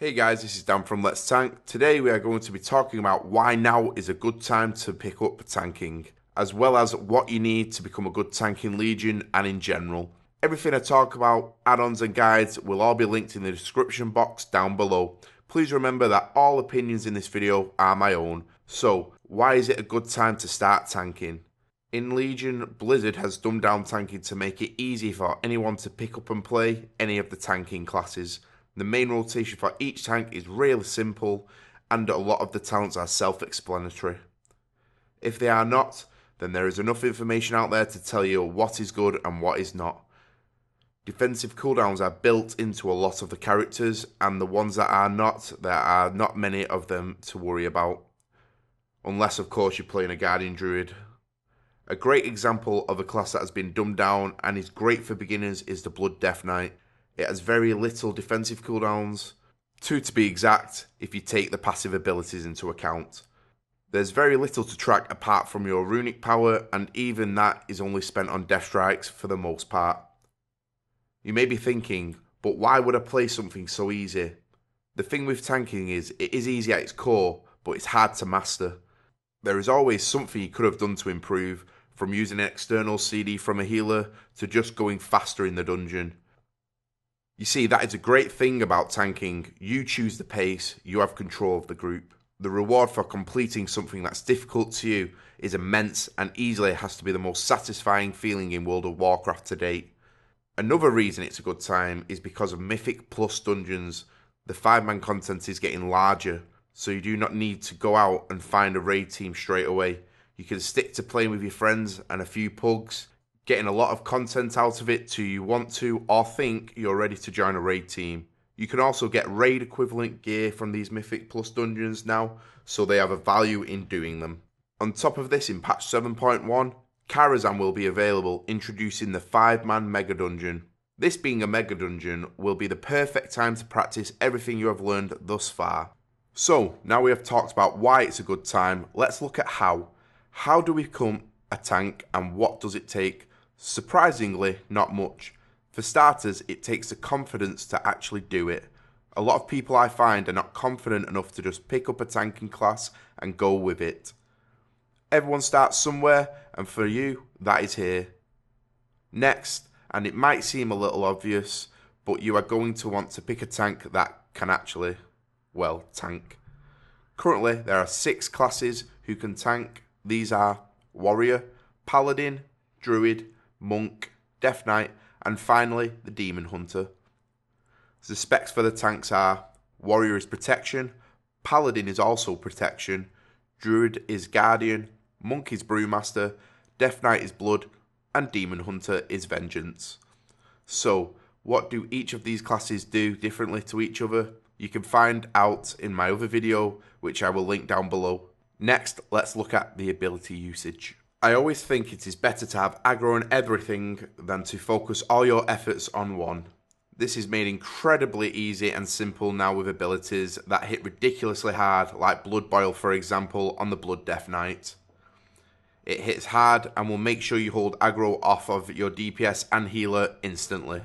Hey guys, this is Dan from Let's Tank. Today we are going to be talking about why now is a good time to pick up tanking, as well as what you need to become a good tank in Legion and in general. Everything I talk about, add-ons and guides will all be linked in the description box down below. Please remember that all opinions in this video are my own. So, why is it a good time to start tanking? In Legion, Blizzard has dumbed down tanking to make it easy for anyone to pick up and play any of the tanking classes. The main rotation for each tank is really simple, and a lot of the talents are self-explanatory. If they are not, then there is enough information out there to tell you what is good and what is not. Defensive cooldowns are built into a lot of the characters, and the ones that are not, there are not many of them to worry about. Unless, of course, you're playing a Guardian Druid. A great example of a class that has been dumbed down and is great for beginners is the Blood Death Knight. It has very little defensive cooldowns, 2 to be exact if you take the passive abilities into account. There's very little to track apart from your runic power, and even that is only spent on death strikes for the most part. You may be thinking, but why would I play something so easy? The thing with tanking is, it is easy at its core, but it's hard to master. There is always something you could have done to improve, from using an external CD from a healer to just going faster in the dungeon. You see, that is a great thing about tanking. You choose the pace, you have control of the group. The reward for completing something that's difficult to you is immense and easily has to be the most satisfying feeling in World of Warcraft to date. Another reason it's a good time is because of Mythic Plus dungeons. The 5-man content is getting larger, so you do not need to go out and find a raid team straight away. You can stick to playing with your friends and a few pugs, getting a lot of content out of it till you want to or think you're ready to join a raid team. You can also get raid equivalent gear from these Mythic Plus dungeons now, so they have a value in doing them. On top of this, in patch 7.1, Karazhan will be available, introducing the 5-man mega dungeon. This being a mega dungeon will be the perfect time to practice everything you have learned thus far. So, now we have talked about why it's a good time, let's look at how. How do we become a tank and what does it take? Surprisingly, not much. For starters, it takes the confidence to actually do it. A lot of people I find are not confident enough to just pick up a tanking class and go with it. Everyone starts somewhere, and for you, that is here. Next, and it might seem a little obvious, but you are going to want to pick a tank that can actually, well, tank. Currently, there are 6 classes who can tank. These are Warrior, Paladin, Druid, Monk, Death Knight, and finally the Demon Hunter. The specs for the tanks are: Warrior is Protection, Paladin is also Protection, Druid is Guardian, Monk is Brewmaster, Death Knight is Blood, and Demon Hunter is Vengeance. So, what do each of these classes do differently to each other? You can find out in my other video, which I will link down below. Next, let's look at the ability usage. I always think it is better to have aggro on everything than to focus all your efforts on one. This is made incredibly easy and simple now with abilities that hit ridiculously hard, like Blood Boil for example on the Blood Death Knight. It hits hard and will make sure you hold aggro off of your DPS and healer instantly.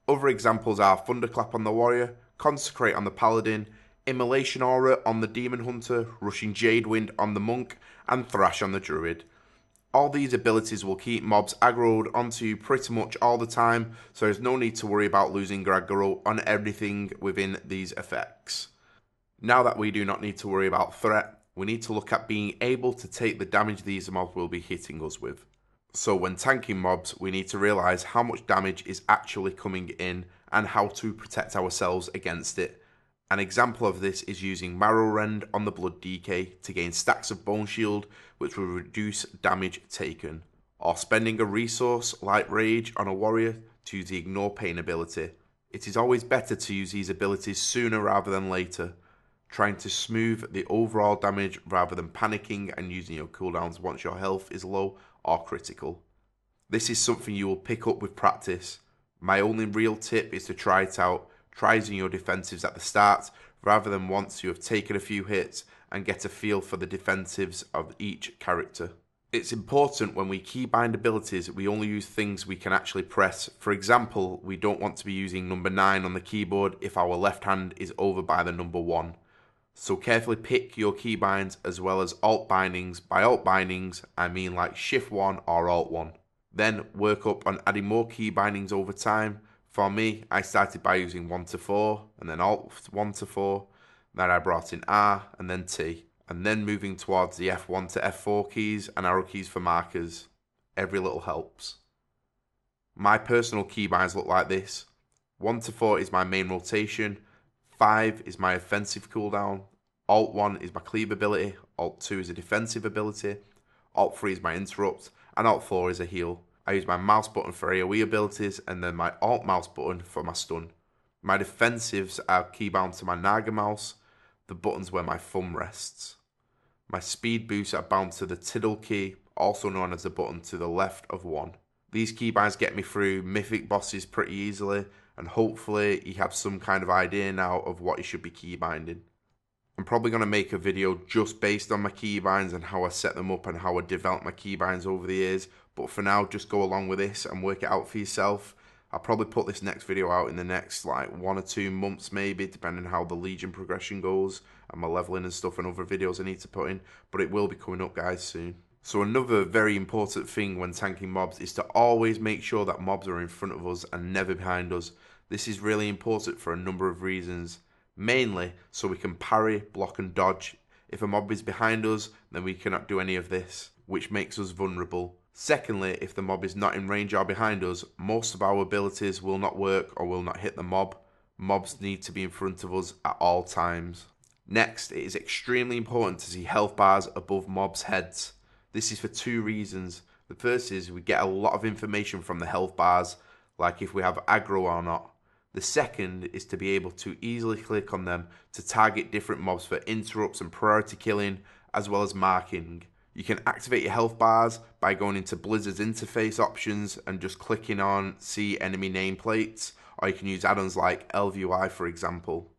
Other examples are Thunderclap on the Warrior, Consecrate on the Paladin, Immolation Aura on the Demon Hunter, Rushing Jade Wind on the Monk, and Thrash on the Druid. All these abilities will keep mobs aggroed onto you pretty much all the time, so there's no need to worry about losing aggro on everything within these effects. Now that we do not need to worry about threat, we need to look at being able to take the damage these mobs will be hitting us with. So when tanking mobs, we need to realise how much damage is actually coming in and how to protect ourselves against it. An example of this is using Marrow Rend on the Blood DK to gain stacks of Bone Shield, which will reduce damage taken, or spending a resource like Rage on a Warrior to use the Ignore Pain ability. It is always better to use these abilities sooner rather than later, trying to smooth the overall damage rather than panicking and using your cooldowns once your health is low or critical. This is something you will pick up with practice. My only real tip is to try it out. Try using your defensives at the start rather than once you have taken a few hits and get a feel for the defensives of each character. It's important when we keybind abilities, we only use things we can actually press. For example, we don't want to be using number 9 on the keyboard if our left hand is over by the number 1. So carefully pick your keybinds as well as alt bindings. By alt bindings, I mean like Shift 1 or Alt 1. Then work up on adding more key bindings over time. For me, I started by using 1 to 4 and then Alt 1 to 4. Then I brought in R and then T. And then moving towards the F1 to F4 keys and arrow keys for markers. Every little helps. My personal keybinds look like this. 1 to 4 is my main rotation. 5 is my offensive cooldown. Alt 1 is my cleave ability. Alt 2 is a defensive ability. Alt 3 is my interrupt. And Alt 4 is a heal. I use my mouse button for AoE abilities and then my Alt mouse button for my stun. My defensives are keybound to my Naga mouse, the buttons where my thumb rests. My speed boosts are bound to the Tiddle key, also known as the button to the left of 1. These keybinds get me through mythic bosses pretty easily, and hopefully you have some kind of idea now of what you should be keybinding. I'm probably going to make a video just based on my keybinds and how I set them up and how I develop my keybinds over the years, but for now just go along with this and work it out for yourself. I'll probably put this next video out in the next like 1 or 2 months maybe, depending on how the Legion progression goes and my leveling and stuff and other videos I need to put in, but it will be coming up guys soon. So another very important thing when tanking mobs is to always make sure that mobs are in front of us and never behind us. This is really important for a number of reasons, mainly so we can parry, block and dodge. If a mob is behind us, then we cannot do any of this, which makes us vulnerable. Secondly, if the mob is not in range or behind us, most of our abilities will not work or will not hit the mob. Mobs need to be in front of us at all times. Next, it is extremely important to see health bars above mobs' heads. This is for 2 reasons. The first is we get a lot of information from the health bars, like if we have aggro or not. The second is to be able to easily click on them to target different mobs for interrupts and priority killing, as well as marking. You can activate your health bars by going into Blizzard's interface options and just clicking on see enemy nameplates, or you can use add-ons like ELVUI for example.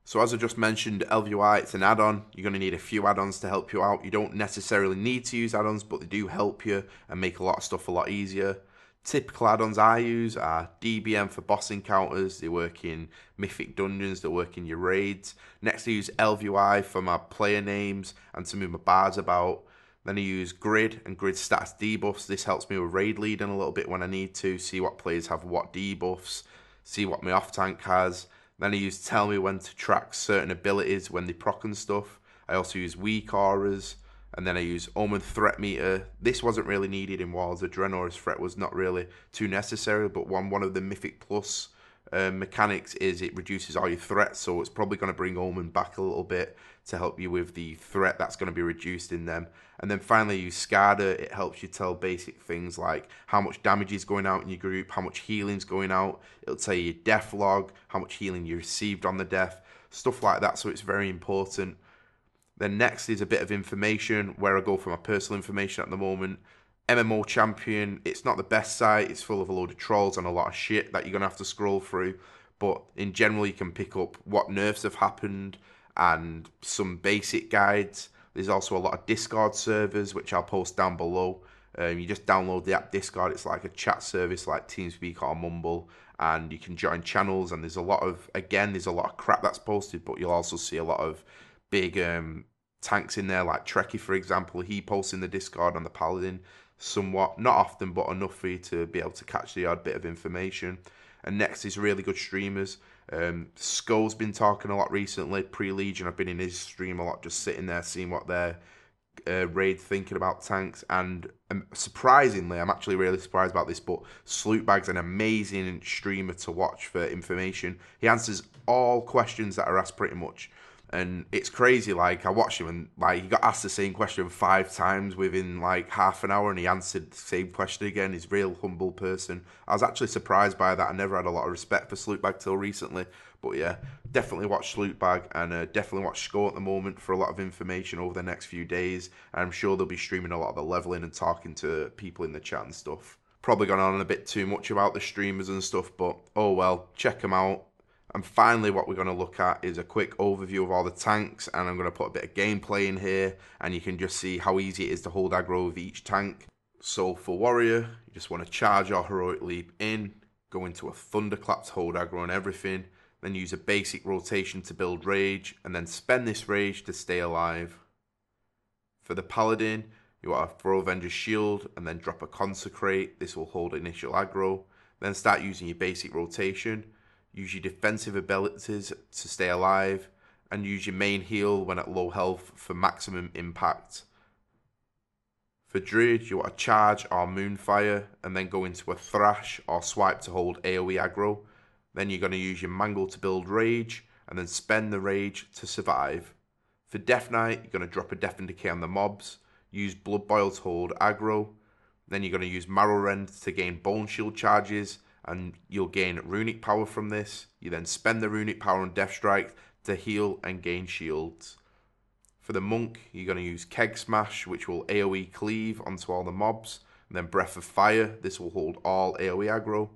So as I just mentioned, ELVUI, it's an add-on. You're going to need a few add-ons to help you out. You don't necessarily need to use add-ons, but they do help you and make a lot of stuff a lot easier. Typical add-ons I use are DBM for boss encounters. They work in mythic dungeons, they work in your raids. Next I use ELVUI for my player names and to move my bars about. Then I use grid and grid status debuffs. This helps me with raid leading a little bit when I need to, see what players have what debuffs, see what my off tank has. Then I use tell me when to track certain abilities when they proc and stuff. I also use weak auras, and then I use OMEN threat meter. This wasn't really needed in Warlords. The Draenor's threat was not really too necessary, but one of the Mythic Plus mechanics is it reduces all your threats, so it's probably going to bring OMEN back a little bit to help you with the threat that's going to be reduced in them. And then finally use SKADA. It helps you tell basic things like how much damage is going out in your group, how much healing is going out. It'll tell you your death log, how much healing you received on the death, stuff like that, so it's very important. Then next is a bit of information, where I go for my personal information at the moment. MMO Champion, it's not the best site, it's full of a load of trolls and a lot of shit that you're going to have to scroll through, but in general you can pick up what nerfs have happened and some basic guides. There's also a lot of Discord servers, which I'll post down below. You just download the app Discord. It's like a chat service like TeamSpeak or Mumble, and you can join channels, and there's a lot of crap that's posted, but you'll also see a lot of big tanks in there, like Trekkie, for example. He posts in the Discord on the Paladin somewhat, not often, but enough for you to be able to catch the odd bit of information. And next is really good streamers. Skull's been talking a lot recently. Pre-Legion, I've been in his stream a lot, just sitting there seeing what their raid thinking about tanks. And surprisingly, I'm actually really surprised about this, but Slootbag's an amazing streamer to watch for information. He answers all questions that are asked pretty much. And it's crazy, like, I watched him and, like, he got asked the same question 5 times within, like, half an hour, and he answered the same question again. He's a real humble person. I was actually surprised by that. I never had a lot of respect for Slootbag till recently. But, yeah, definitely watch Slootbag, and definitely watch Score at the moment for a lot of information over the next few days. And I'm sure they'll be streaming a lot of the leveling and talking to people in the chat and stuff. Probably gone on a bit too much about the streamers and stuff, but, oh well, check them out. And finally, what we're going to look at is a quick overview of all the tanks, and I'm going to put a bit of gameplay in here, and you can just see how easy it is to hold aggro with each tank. So for warrior, you just want to charge your heroic leap in, go into a thunderclap to hold aggro on everything, then use a basic rotation to build rage, and then spend this rage to stay alive. For the paladin, you want to throw Avenger's Shield and then drop a Consecrate. This will hold initial aggro. Then start using your basic rotation. Use your defensive abilities to stay alive. And use your main heal when at low health for maximum impact. For Druid, you want to charge or Moonfire and then go into a Thrash or Swipe to hold AoE aggro. Then you're going to use your Mangle to build Rage and then spend the Rage to survive. For Death Knight, you're going to drop a Death and Decay on the mobs. Use Blood Boil to hold aggro. Then you're going to use Marrow Rend to gain Bone Shield charges, and you'll gain Runic Power from this. You then spend the Runic Power on Death Strike to heal and gain shields. For the Monk, you're going to use Keg Smash, which will AoE cleave onto all the mobs. And then Breath of Fire, this will hold all AoE aggro.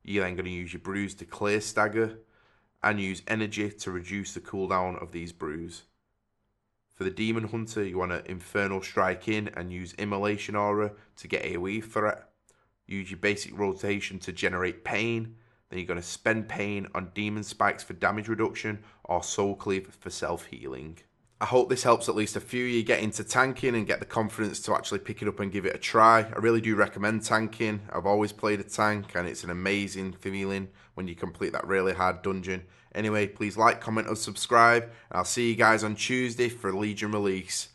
You're then going to use your Bruise to clear stagger, and use Energy to reduce the cooldown of these brews. For the Demon Hunter, you want to Infernal Strike in and use Immolation Aura to get AoE threat. Use your basic rotation to generate Pain. Then you're going to spend Pain on Demon Spikes for damage reduction or Soul Cleave for self-healing. I hope this helps at least a few of you get into tanking and get the confidence to actually pick it up and give it a try. I really do recommend tanking. I've always played a tank and it's an amazing feeling when you complete that really hard dungeon. Anyway, please like, comment and subscribe. And I'll see you guys on Tuesday for Legion release.